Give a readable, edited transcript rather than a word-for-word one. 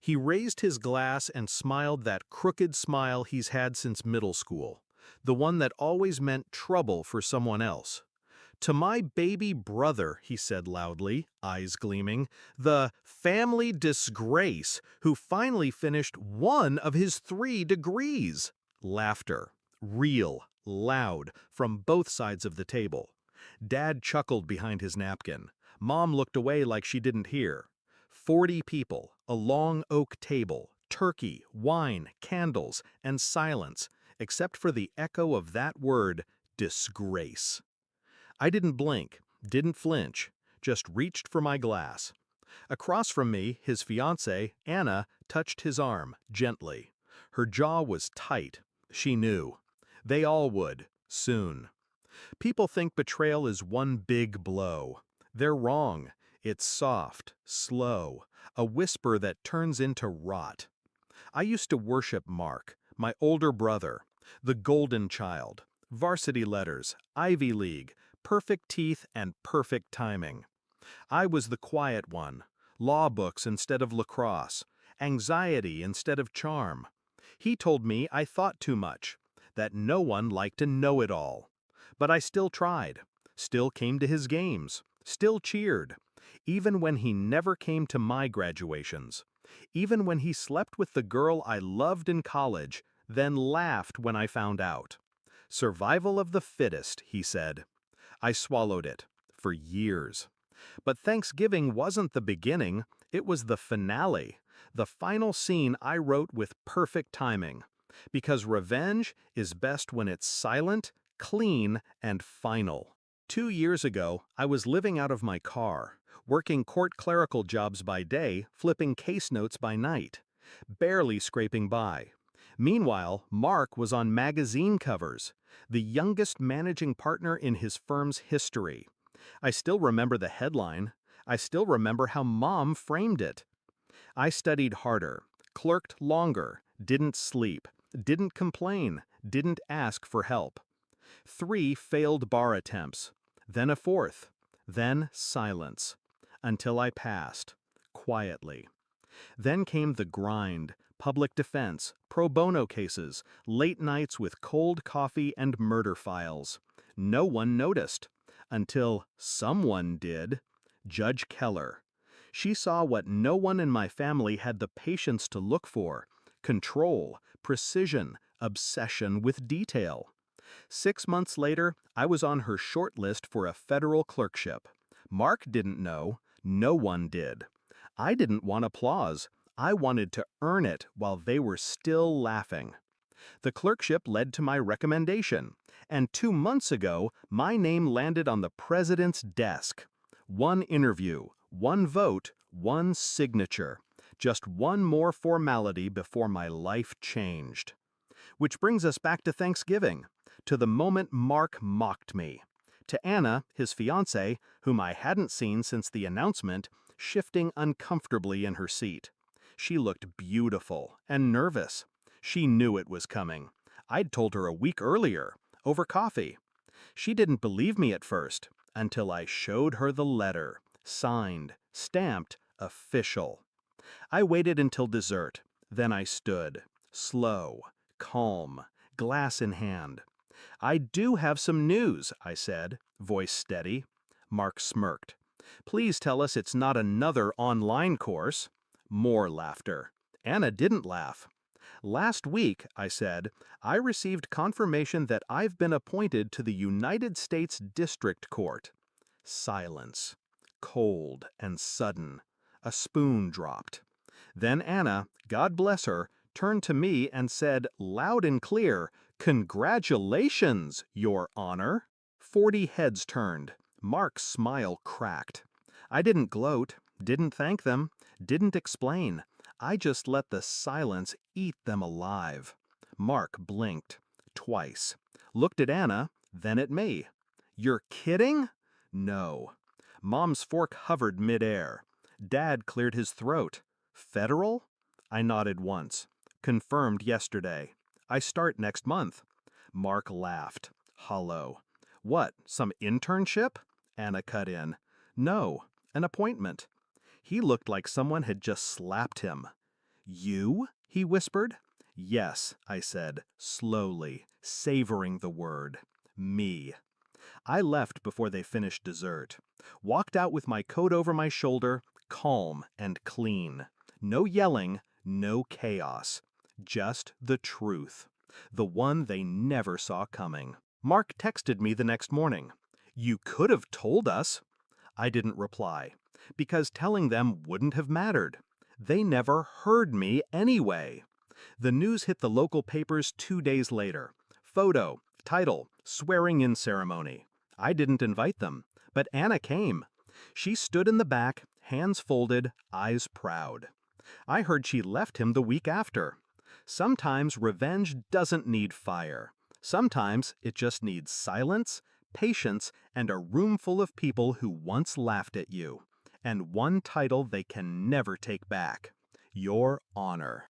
He raised his glass and smiled that crooked smile he's had since middle school, the one that always meant trouble for someone else. "To my baby brother," he said loudly, eyes gleaming, "the family disgrace who finally finished one of his 3 degrees." Laughter. Real, loud, from both sides of the table. Dad chuckled behind his napkin. Mom looked away like she didn't hear. 40 people, a long oak table, turkey, wine, candles, and silence, except for the echo of that word, disgrace. I didn't blink, didn't flinch, just reached for my glass. Across from me, his fiancée, Anna, touched his arm, gently. Her jaw was tight. She knew. They all would, soon. People think betrayal is one big blow. They're wrong. It's soft, slow, a whisper that turns into rot. I used to worship Mark, my older brother, the golden child, varsity letters, Ivy League, perfect teeth and perfect timing. I was the quiet one, law books instead of lacrosse, anxiety instead of charm. He told me I thought too much, that no one liked to know it all. But I still tried, still came to his games, still cheered, even when he never came to my graduations, even when he slept with the girl I loved in college, then laughed when I found out. Survival of the fittest, he said. I swallowed it, for years. But Thanksgiving wasn't the beginning, it was the finale, the final scene I wrote with perfect timing. Because revenge is best when it's silent, clean, and final. 2 years ago, I was living out of my car, working court clerical jobs by day, flipping case notes by night, barely scraping by. Meanwhile, Mark was on magazine covers, the youngest managing partner in his firm's history. I still remember the headline. I still remember how Mom framed it. I studied harder, clerked longer, didn't sleep, didn't complain, didn't ask for help. 3 failed bar attempts, then a 4th, then silence, until I passed, quietly. Then came the grind, public defense, pro bono cases, late nights with cold coffee and murder files. No one noticed, until someone did. Judge Keller. She saw what no one in my family had the patience to look for: control, precision, obsession with detail. 6 months later, I was on her short list for a federal clerkship. Mark didn't know. No one did. I didn't want applause. I wanted to earn it while they were still laughing. The clerkship led to my recommendation, and 2 months ago, my name landed on the president's desk. 1 interview, 1 vote, 1 signature. Just one more formality before my life changed. Which brings us back to Thanksgiving, to the moment Mark mocked me. To Anna, his fiancée, whom I hadn't seen since the announcement, shifting uncomfortably in her seat. She looked beautiful and nervous. She knew it was coming. I'd told her a week earlier, over coffee. She didn't believe me at first, until I showed her the letter, signed, stamped, official. I waited until dessert, then I stood, slow, calm, glass in hand. "I do have some news," I said, voice steady. Mark smirked. "Please tell us it's not another online course." More laughter. Anna didn't laugh. "Last week," I said, "I received confirmation that I've been appointed to the United States District Court." Silence. Cold and sudden. A spoon dropped. Then Anna, God bless her, turned to me and said, loud and clear, "Congratulations, Your Honor." 40 heads turned. Mark's smile cracked. I didn't gloat, didn't thank them, didn't explain. I just let the silence eat them alive. Mark blinked, twice. Looked at Anna, then at me. "You're kidding?" "No." Mom's fork hovered midair. Dad cleared his throat. "Federal?" I nodded once. "Confirmed yesterday. I start next month." Mark laughed, hollow. "What, some internship?" Anna cut in. "No, an appointment." He looked like someone had just slapped him. You? He whispered. Yes, I said, slowly, savoring the word. Me. I left before they finished dessert. Walked out with my coat over my shoulder, calm and clean. No yelling, no chaos. Just the truth. The one they never saw coming. Mark texted me the next morning. You could have told us. I didn't reply, because telling them wouldn't have mattered. They never heard me anyway. The news hit the local papers 2 days later. Photo, title, swearing-in ceremony. I didn't invite them, but Anna came. She stood in the back, hands folded, eyes proud. I heard she left him the week after. Sometimes revenge doesn't need fire. Sometimes it just needs silence, patience, and a room full of people who once laughed at you. And one title they can never take back: your honor.